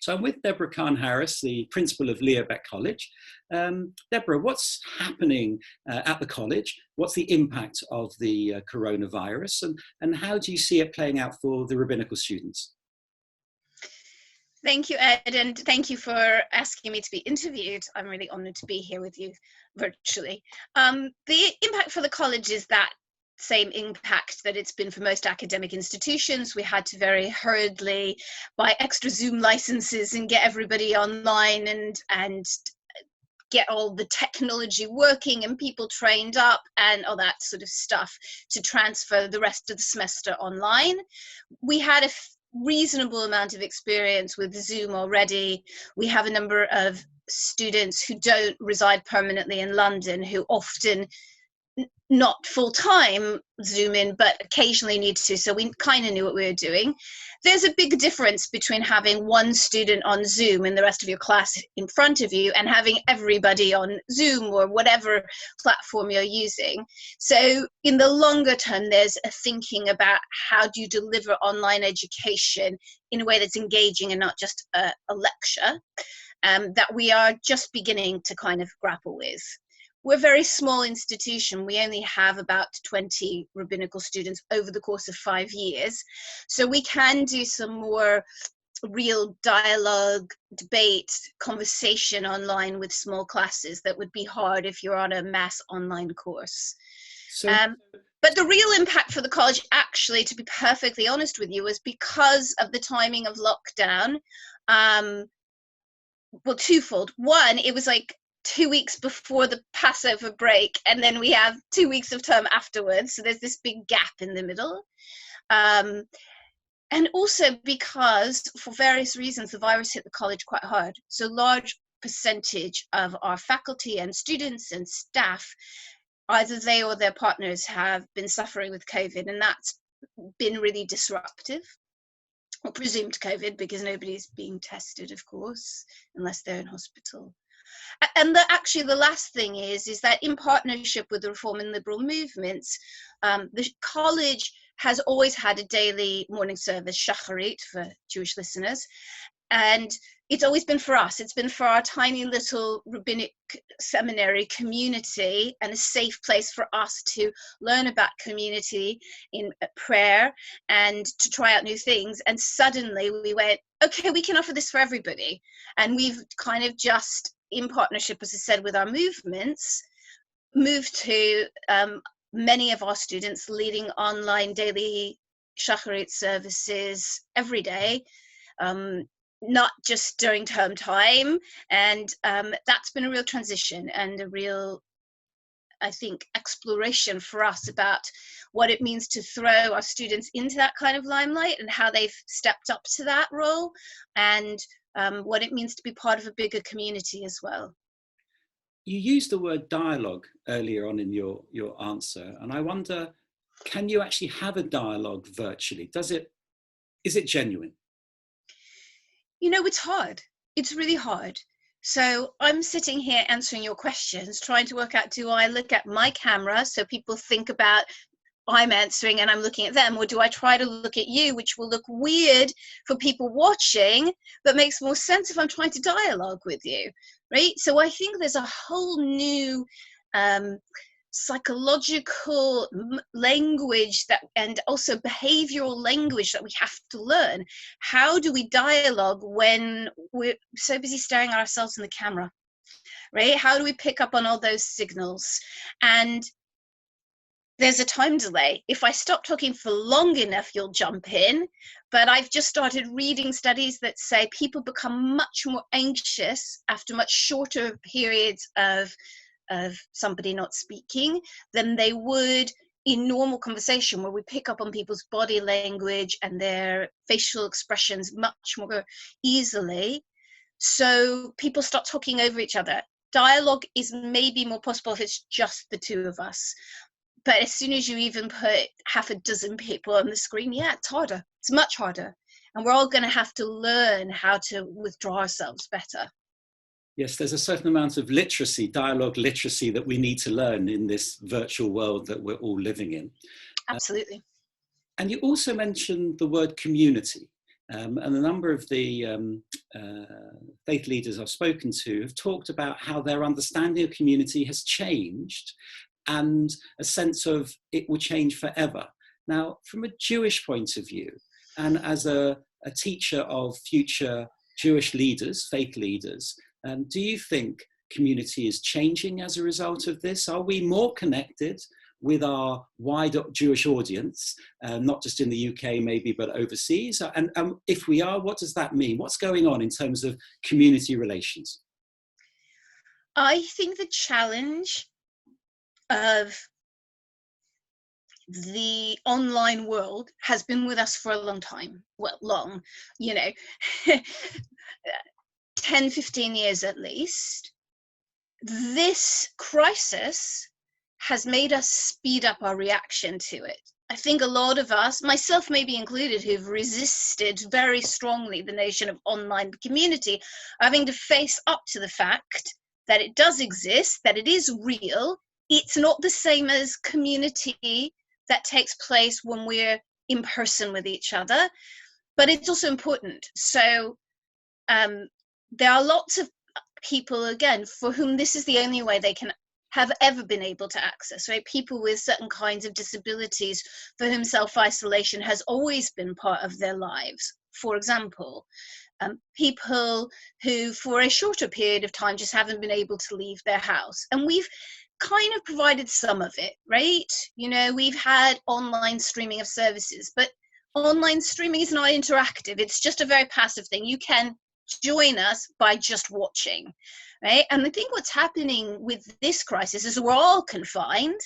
So I'm with Deborah Kahn-Harris, the principal of Baeck College. Deborah, what's happening at the college? What's the impact of the coronavirus, and how do you see it playing out for the rabbinical students? Thank you, Ed, and thank you for asking me to be interviewed. I'm really honored to be here with you virtually. The impact for the college is that same impact that it's been for most academic institutions. We had to very hurriedly buy extra Zoom licenses and get everybody online and get all the technology working and people trained up and all that sort of stuff to transfer the rest of the semester online. We had a reasonable amount of experience with Zoom already. We have a number of students who don't reside permanently in London, who often not full-time Zoom in, but occasionally need to, so we kind of knew what we were doing. There's a big difference between having one student on Zoom and the rest of your class in front of you and having everybody on Zoom or whatever platform you're using. So in the longer term, there's a thinking about how do you deliver online education in a way that's engaging and not just a lecture, that we are just beginning to kind of grapple with. We're a very small institution. We only have about 20 rabbinical students over the course of 5 years. So we can do some more real dialogue, debate, conversation online with small classes that would be hard if you're on a mass online course. But the real impact for the college, actually, to be perfectly honest with you, was because of the timing of lockdown. Well, twofold. One, it was like 2 weeks before the Passover break, and then we have 2 weeks of term afterwards, so there's this big gap in the middle, and also because for various reasons the virus hit the college quite hard. So large percentage of our faculty and students and staff, either they or their partners, have been suffering with COVID, and that's been really disruptive, or presumed COVID, because nobody's being tested, of course, unless they're in hospital. And actually the last thing is that in partnership with the Reform and Liberal movements, the college has always had a daily morning service, shacharit for Jewish listeners, and it's always been for us. It's been for our tiny little rabbinic seminary community and a safe place for us to learn about community in prayer and to try out new things. And suddenly we went, okay, we can offer this for everybody. And we've kind of just, in partnership, as I said, with our movements, moved to many of our students leading online daily shacharit services every day, not just during term time. And that's been a real transition and a real, I think, exploration for us about what it means to throw our students into that kind of limelight and how they've stepped up to that role, and what it means to be part of a bigger community as well. You used the word dialogue earlier on in your answer, and I wonder, can you actually have a dialogue virtually? Is it genuine? You know, it's hard. It's really hard. So I'm sitting here answering your questions, trying to work out, do I look at my camera so people think about I'm answering and I'm looking at them, or do I try to look at you, which will look weird for people watching, but makes more sense if I'm trying to dialogue with you, right? So I think there's a whole new psychological language and also behavioral language that we have to learn. How do we dialogue when we're so busy staring at ourselves in the camera, right? How do we pick up on all those signals? And there's a time delay. If I stop talking for long enough, you'll jump in. But I've just started reading studies that say people become much more anxious after much shorter periods of somebody not speaking than they would in normal conversation, where we pick up on people's body language and their facial expressions much more easily. So people start talking over each other. Dialogue is maybe more possible if it's just the two of us. But as soon as you even put half a dozen people on the screen, yeah, it's harder. It's much harder. And we're all going to have to learn how to withdraw ourselves better. Yes, there's a certain amount of literacy, dialogue literacy, that we need to learn in this virtual world that we're all living in. Absolutely. And you also mentioned the word community. and a number of the faith leaders I've spoken to have talked about how their understanding of community has changed, and a sense of it will change forever. Now, from a Jewish point of view, and as a teacher of future Jewish leaders, faith leaders, do you think community is changing as a result of this? Are we more connected with our wider Jewish audience, not just in the UK maybe, but overseas? And if we are, what does that mean? What's going on in terms of community relations? I think the challenge of the online world has been with us for a long time. Well, long, 10, 15 years at least. This crisis has made us speed up our reaction to it. I think a lot of us, myself maybe included, who've resisted very strongly the notion of online community, are having to face up to the fact that it does exist, that it is real. It's not the same as community that takes place when we're in person with each other, but it's also important. So there are lots of people, again, for whom this is the only way they can have ever been able to access, right? People with certain kinds of disabilities for whom self-isolation has always been part of their lives. For example, people who for a shorter period of time just haven't been able to leave their house. And we've kind of provided some of it, right? We've had online streaming of services, but online streaming is not interactive. It's just a very passive thing. You can join us by just watching, right? And I think what's happening with this crisis is we're all confined.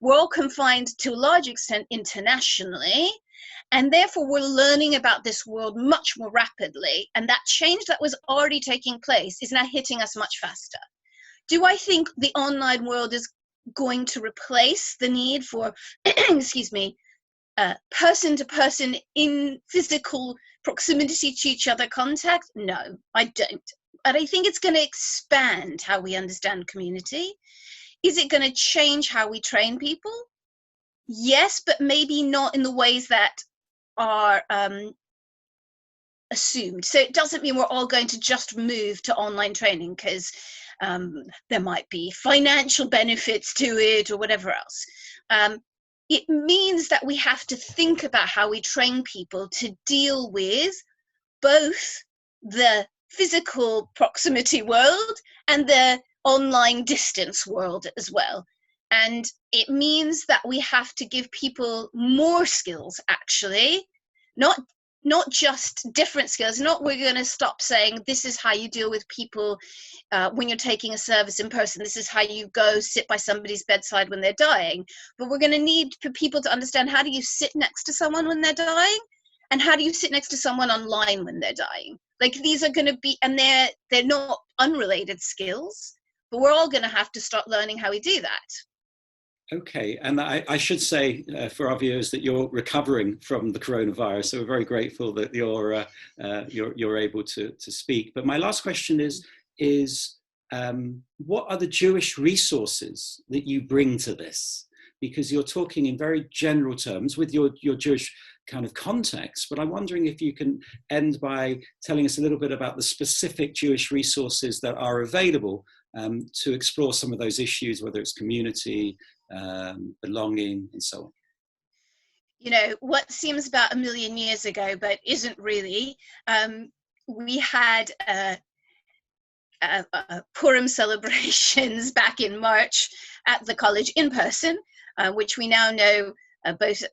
We're all confined to a large extent internationally, and therefore we're learning about this world much more rapidly. And that change that was already taking place is now hitting us much faster. Do I think the online world is going to replace the need for, excuse me, person to person in physical proximity to each other contact? No, I don't. But I think it's going to expand how we understand community. Is it going to change how we train people? Yes, but maybe not in the ways that are assumed. So it doesn't mean we're all going to just move to online training, because there might be financial benefits to it or whatever else. It means that we have to think about how we train people to deal with both the physical proximity world and the online distance world as well. And it means that we have to give people more skills, actually, not just different skills. Not we're going to stop saying this is how you deal with people when you're taking a service in person. This is how you go sit by somebody's bedside when they're dying. But we're going to need for people to understand, how do you sit next to someone when they're dying? And how do you sit next to someone online when they're dying? Like, these are going to be, and they're not unrelated skills, but we're all going to have to start learning how we do that. Okay, and I should say for our viewers that you're recovering from the coronavirus, so we're very grateful that you're able to speak. But my last question is what are the Jewish resources that you bring to this? Because you're talking in very general terms with your Jewish kind of context, but I'm wondering if you can end by telling us a little bit about the specific Jewish resources that are available to explore some of those issues, whether it's community, belonging, and so on. What seems about 1 million years ago, but isn't really, we had Purim celebrations back in March at the college in person, which we now know both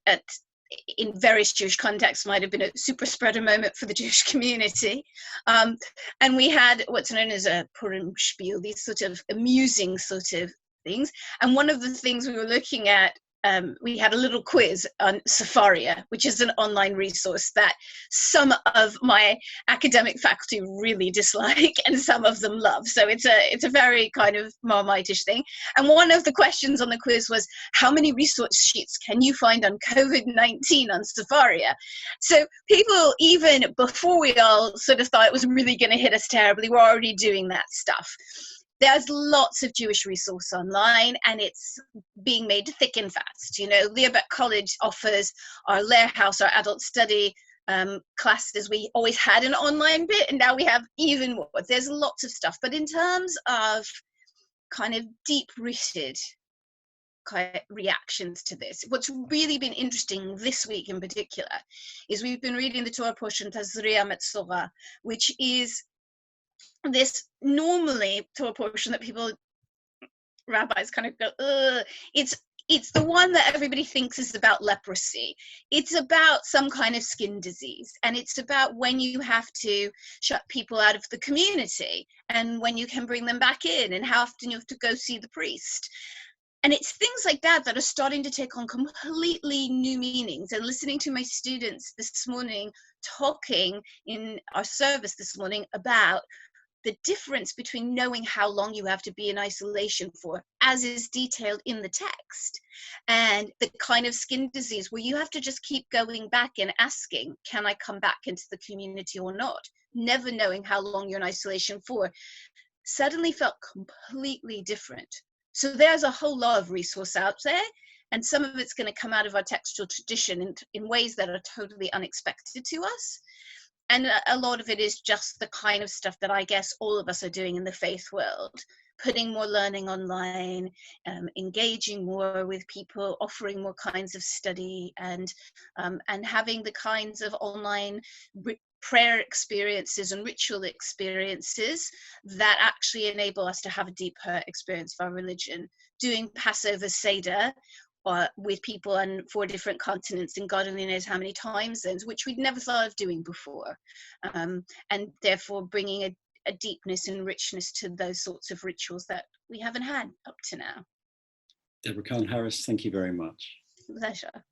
in various Jewish contexts might have been a super spreader moment for the Jewish community. And we had what's known as a Purim spiel, these sort of amusing sort of things. And one of the things we were looking at, we had a little quiz on Sefaria, which is an online resource that some of my academic faculty really dislike and some of them love. So it's a very kind of Marmitish thing. And one of the questions on the quiz was, how many resource sheets can you find on COVID-19 on Sefaria? So people, even before we all sort of thought it was really going to hit us terribly, were already doing that stuff. There's lots of Jewish resource online, and it's being made thick and fast. Baeck College offers our Lehrhaus, our adult study classes. We always had an online bit, and now we have even more. There's lots of stuff. But in terms of kind of deep-rooted reactions to this, what's really been interesting this week in particular is we've been reading the Torah portion Tazria Metzora, which is this normally Torah portion that people, rabbis, kind of go, ugh. It's the one that everybody thinks is about leprosy. It's about some kind of skin disease, and it's about when you have to shut people out of the community and when you can bring them back in and how often you have to go see the priest. And it's things like that that are starting to take on completely new meanings. And listening to my students this morning talking in our service this morning about the difference between knowing how long you have to be in isolation for, as is detailed in the text, and the kind of skin disease where you have to just keep going back and asking, can I come back into the community or not? Never knowing how long you're in isolation for, suddenly felt completely different. So there's a whole lot of resource out there, and some of it's going to come out of our textual tradition in ways that are totally unexpected to us. And a lot of it is just the kind of stuff that I guess all of us are doing in the faith world, putting more learning online, engaging more with people, offering more kinds of study, and having the kinds of online prayer experiences and ritual experiences that actually enable us to have a deeper experience of our religion. Doing Passover Seder with people on 4 different continents and God only knows how many time zones, which we'd never thought of doing before, and therefore bringing a deepness and richness to those sorts of rituals that we haven't had up to now. Deborah Kahn-Harris, thank you very much. Pleasure.